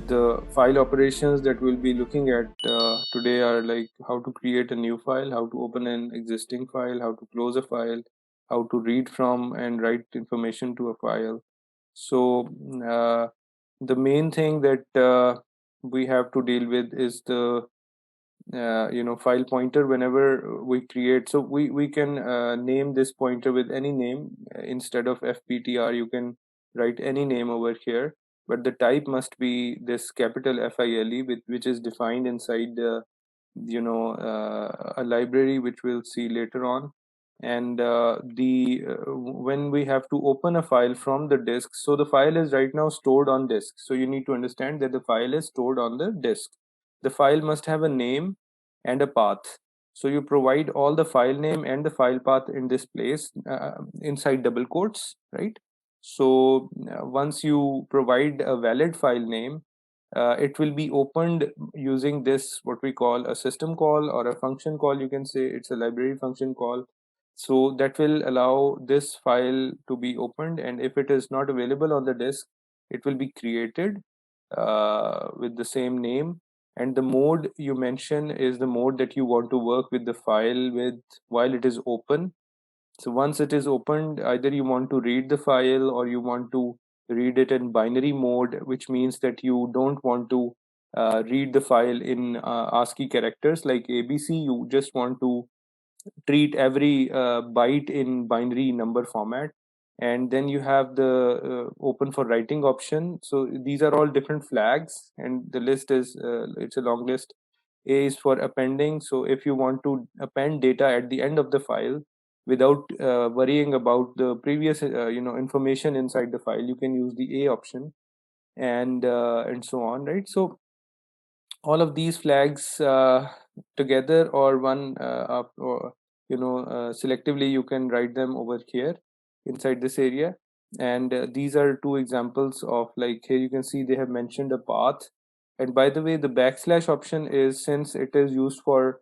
the file operations that we'll be looking at today are like how to create a new file, how to open an existing file, how to close a file, how to read from and write information to a file. So the main thing that we have to deal with is the file pointer whenever we create. So we can name this pointer with any name. Instead of fptr, you can write any name over here, but the type must be this capital file, which is defined inside a library which we'll see later on. And the when we have to open a file from the disk, so the file is right now stored on disk, so you need to understand that the file is stored on the disk. The file must have a name and a path, so you provide all the file name and the file path in this place inside double quotes, right? So once you provide a valid file name, it will be opened using this, what we call a system call or a function call. You can say it's a library function call. So that will allow this file to be opened, and if it is not available on the disk, it will be created with the same name. And the mode you mention is the mode that you want to work with the file with while it is open. So once it is opened, either you want to read the file or you want to read it in binary mode, which means that you don't want to read the file in ASCII characters like ABC. You just want to treat every byte in binary number format. And then you have the open for writing option. So these are all different flags, and the list is it's a long list. A is for appending. So if you want to append data at the end of the file without worrying about the previous information inside the file, you can use the A option, and so on, right? So all of these flags together or one up, or selectively, you can write them over here inside this area. And these are two examples of, like, here you can see they have mentioned a path. And by the way, the backslash option is, since it is used for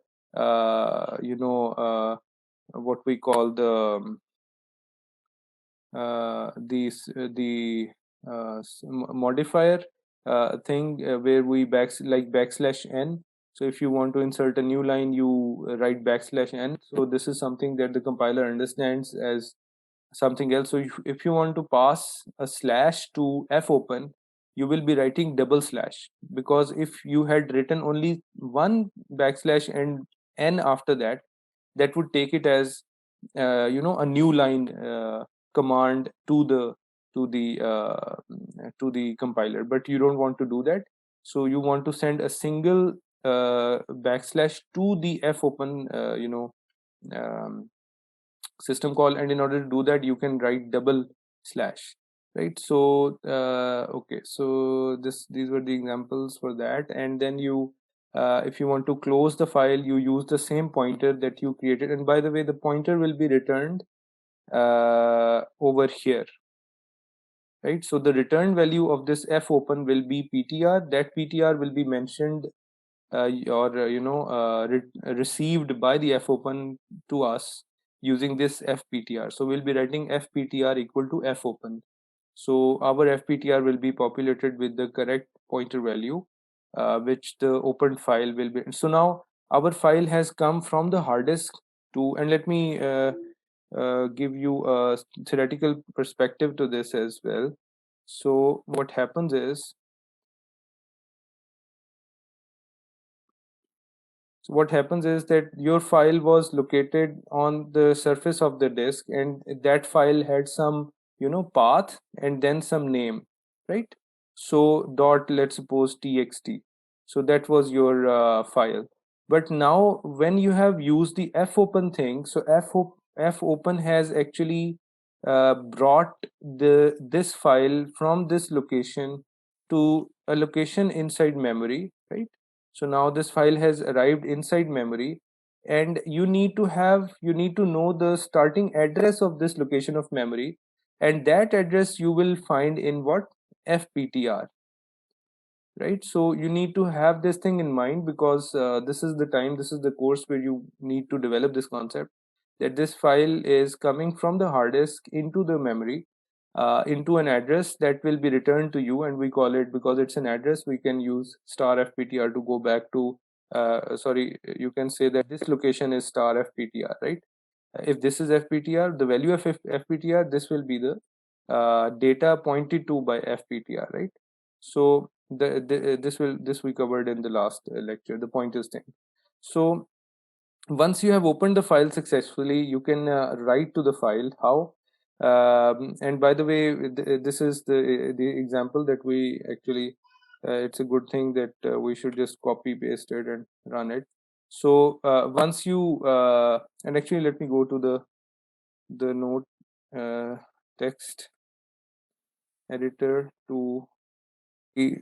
what we call the modifier thing, where we backslash n. So if you want to insert a new line, you write backslash n. So this is something that the compiler understands as something else. So if you want to pass a slash to fopen, you will be writing double slash, because if you had written only one backslash and n after that, that would take it as a new line command to the compiler. But you don't want to do that, so you want to send a single backslash to the fopen um, system call. And in order to do that, you can write double slash, right? So okay, so these were the examples for that. And then you if you want to close the file, you use the same pointer that you created. And by the way, the pointer will be returned over here, right? So the return value of this fopen will be ptr. That ptr will be mentioned or received by the fopen to us using this fptr. So we'll be writing fptr equal to fopen. So our fptr will be populated with the correct pointer value, which the opened file will be. So now our file has come from the hard disk to, and let me give you a theoretical perspective to this as well. So what happens is, that your file was located on the surface of the disk, and that file had some path and then some name, right? So dot, let's suppose, txt. So that was your file. But now when you have used the fopen thing, so fopen has actually brought this file from this location to a location inside memory, right? So now this file has arrived inside memory, and you need to know the starting address of this location of memory, and that address you will find in what? fptr, right? So you need to have this thing in mind, because this is the course where you need to develop this concept, that this file is coming from the hard disk into the memory. into an address that will be returned to you, and we call it, because it's an address, we can use star fptr to go back to, sorry, you can say that this location is star fptr, right? If this is fptr, the value of fptr, this will be the data pointed to by fptr, right? So this we covered in the last lecture, the pointers thing. So once you have opened the file successfully, you can write to the file. How? And by the way, this is the example that we actually, it's a good thing that we should just copy paste it and run it. So once you and actually let me go to the node text editor to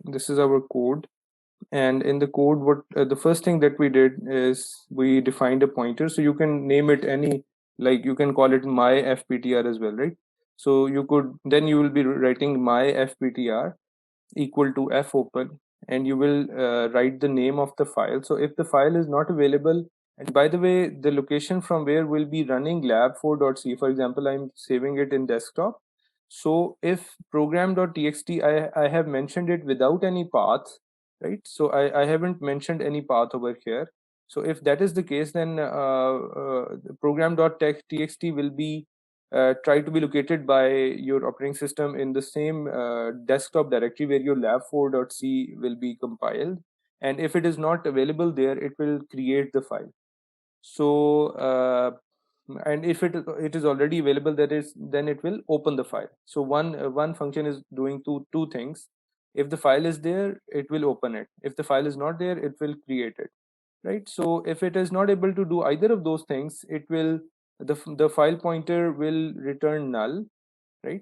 this is our code. And in the code, what the first thing that we did is we defined a pointer. So you can name it any, like you can call it my fptr as well, right? So you could, then you will be writing my fptr equal to fopen, and you will write the name of the file. So if the file is not available, and by the way, the location from where we'll be running lab4.c, for example, I'm saving it in desktop. So if program.txt, I have mentioned it without any path, right? So I haven't mentioned any path over here. So if that is the case, then program.txt will be try to be located by your operating system in the same desktop directory where your lab4.c will be compiled. And if it is not available there, it will create the file. So and if it is already available, that is, then it will open the file. So one function is doing two things. If the file is there, it will open it. If the file is not there, it will create it, right? So if it is not able to do either of those things, it will, the file pointer will return null, right?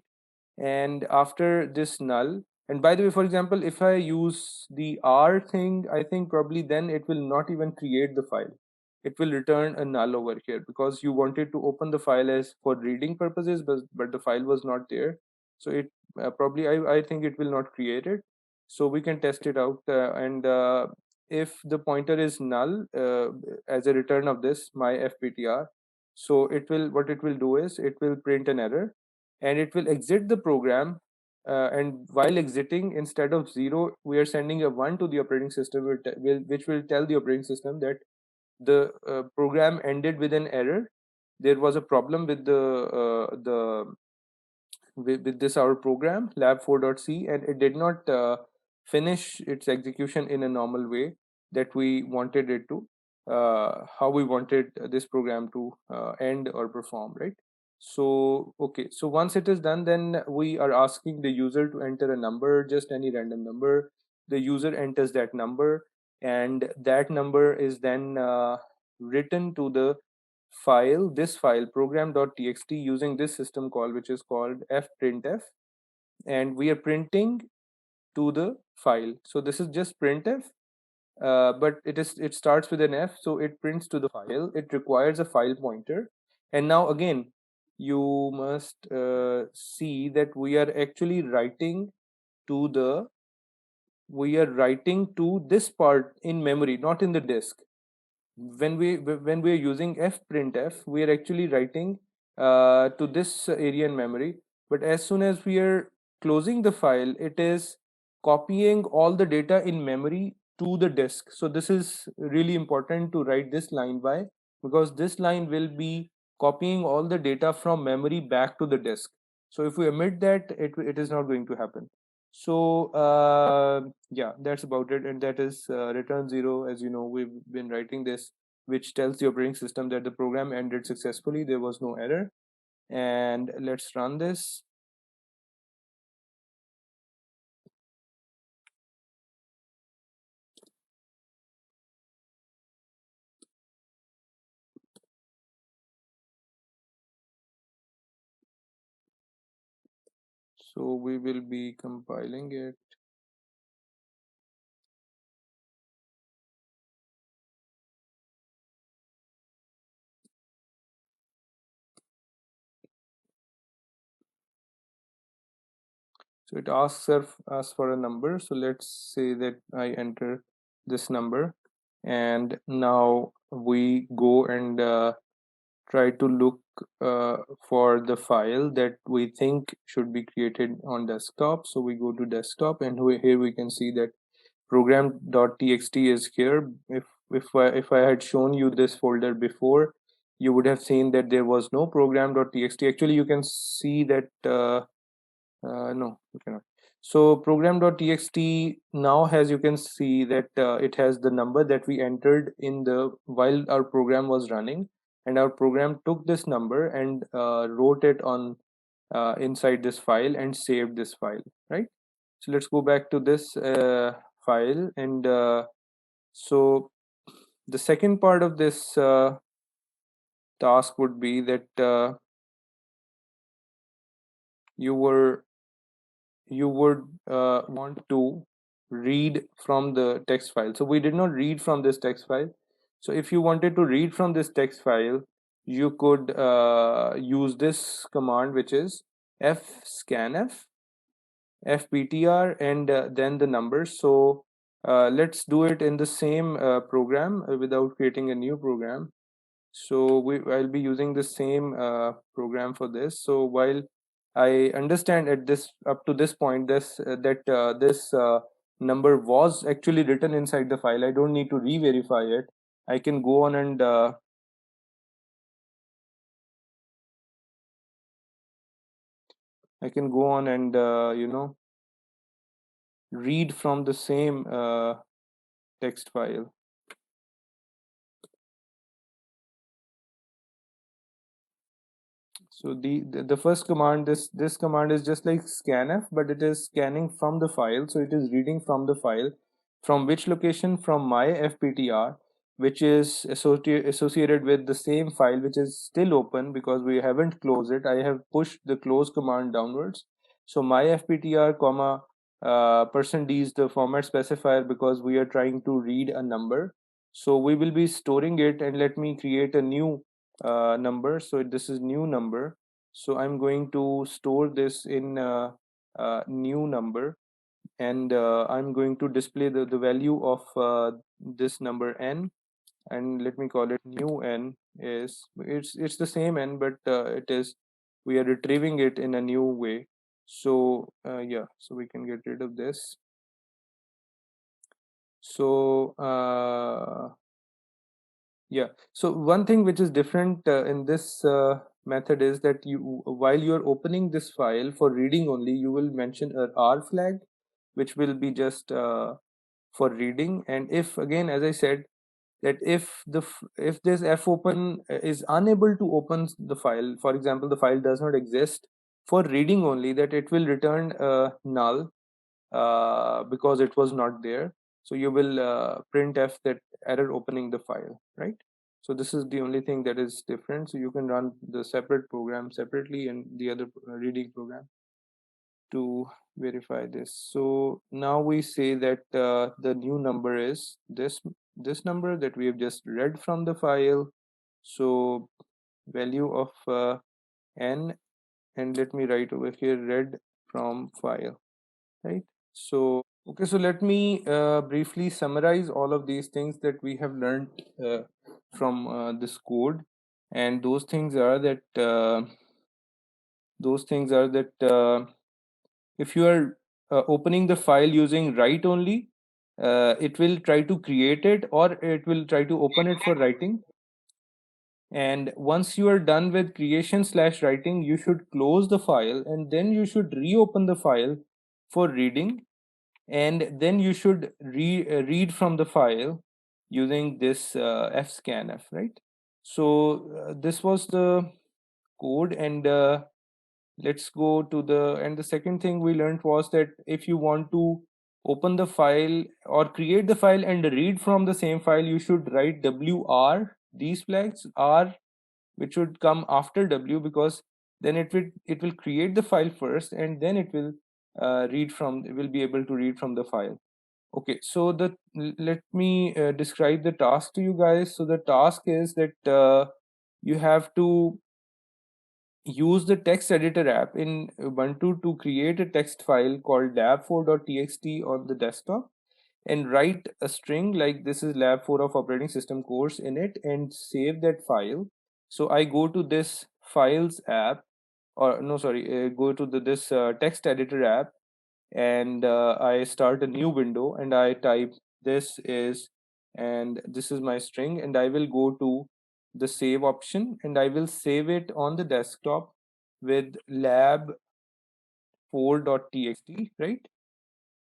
And after this null, and by the way, for example, if I use the r thing, I think probably then it will not even create the file. It will return a null over here because you wanted to open the file as for reading purposes, but the file was not there. So it probably, I think it will not create it. So we can test it out, and if the pointer is null as a return of this my fptr, so it will, what it will do is it will print an error, and it will exit the program. And while exiting, instead of 0, we are sending a 1 to the operating system, which will tell the operating system that the program ended with an error. There was a problem with with this our program lab4.c, and it did not finish its execution in a normal way that we wanted it to, how we wanted this program to end or perform, right? So okay, so once it is done, then we are asking the user to enter a number, just any random number. The user enters that number, and that number is then written to the file, this file program.txt, using this system call which is called fprintf, and we are printing to the file. So this is just printf, but it starts with an f, so it prints to the file. It requires a file pointer. And now again, you must see that we are actually writing to the, we are writing to this part in memory, not in the disk. When we are using fprintf, we are actually writing to this area in memory. But as soon as we are closing the file, it is copying all the data in memory to the disk. So this is really important to write this line. Why? Because this line will be copying all the data from memory back to the disk. So if we omit that, it is not going to happen. So yeah, that's about it. And that is return 0. As you know, we've been writing this, which tells the operating system that the program ended successfully, there was no error. And let's run this. So we will be compiling it. So it asks us for a number. So let's say that I enter this number, and now we go and try to look for the file that we think should be created on desktop. So we go to desktop, and here we can see that program.txt is here. If I had shown you this folder before, you would have seen that there was no program.txt. Actually, you can see that no, you cannot. So program.txt now has, you can see that it has the number that we entered in the while our program was running, and our program took this number and wrote it on inside this file and saved this file, right? So let's go back to this file, and so the second part of this task would be that you were you would want to read from the text file. So we did not read from this text file. So if you wanted to read from this text file, you could use this command, which is fscanf fptr, and then the numbers. So let's do it in the same program without creating a new program. So I'll be using the same program for this. So while I understand at this up to this point this this number was actually written inside the file, I don't need to re-verify it. I can go on and you know, read from the same text file. So the first command, this command is just like scanf, but it is scanning from the file. So it is reading from the file. From which location? From my fptr, which is associated with the same file, which is still open because we haven't closed it. I have pushed the close command downwards. So my fptr comma %d is the format specifier because we are trying to read a number. So we will be storing it, and let me create a new number. So this is new number. So I'm going to store this in new number, and I'm going to display the value of this number n, and let me call it new n. Is it's the same n, but it is, we are retrieving it in a new way. So yeah, so we can get rid of this. So yeah, so one thing which is different in this method is that you, while you're opening this file for reading only, you will mention a R flag, which will be just for reading. And if, again, as I said, that if this fopen is unable to open the file, for example, the file does not exist for reading only, that it will return null because it was not there. So you will printf that error opening the file, right? So this is the only thing that is different. So you can run the separate program separately and the other reading program to verify this. So now we say that the new number is this number that we have just read from the file. So value of n, and let me write over here read from file, right? So okay, so let me briefly summarize all of these things that we have learned from this code. And those things are that if you are opening the file using write only, it will try to create it, or it will try to open it for writing. And once you are done with creation slash writing, you should close the file, and then you should reopen the file for reading, and then you should read from the file using this fscanf, right? So this was the code, and let's go to the, and the second thing we learned was that if you want to open the file or create the file and read from the same file, you should write wr, these flags r, which should come after w, because then it will create the file first, and then it will will be able to read from the file. Okay, so let me describe the task to you guys. So the task is that you have to use the text editor app in Ubuntu to create a text file called lab4.txt on the desktop, and write a string like this is lab4 of operating system course in it, and save that file. So I go to this files app, or no, sorry, go to this text editor app, and I start a new window and I type this is, and this is my string, and I will go to the save option and I will save it on the desktop with lab4.txt, right?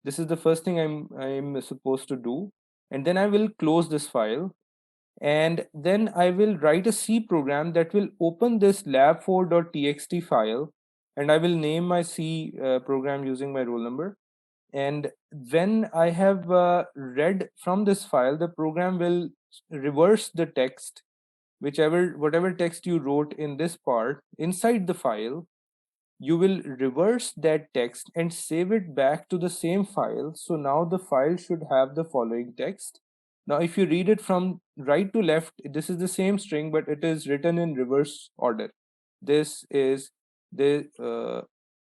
This is the first thing I'm supposed to do. And then I will close this file, and then I will write a C program that will open this lab4.txt file, and I will name my C program using my roll number. And when I have read from this file, the program will reverse the text, whatever text you wrote in this part inside the file. You will reverse that text and save it back to the same file. So now the file should have the following text. Now, if you read it from right to left, this is the same string, but it is written in reverse order. This is the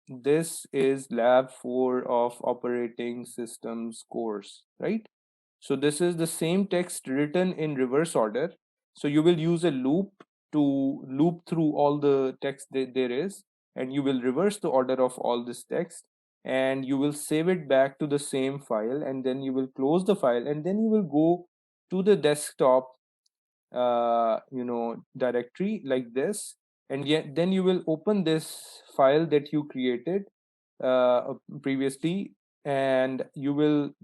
this is lab 4 of operating systems course, right? So this is the same text written in reverse order. So you will use a loop to loop through all the text that there is, and you will reverse the order of all this text, and you will save it back to the same file, and then you will close the file, and then you will go to the desktop directory like this, and yet then you will open this file that you created previously, and you will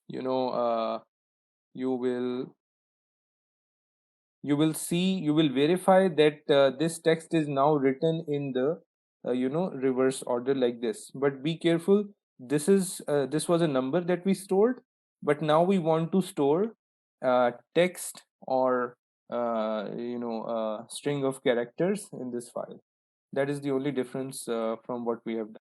you know you will you will verify that this text is now written in the reverse order like this. But be careful, this was a number that we stored, but now we want to store text or string of characters in this file. That is the only difference from what we have done.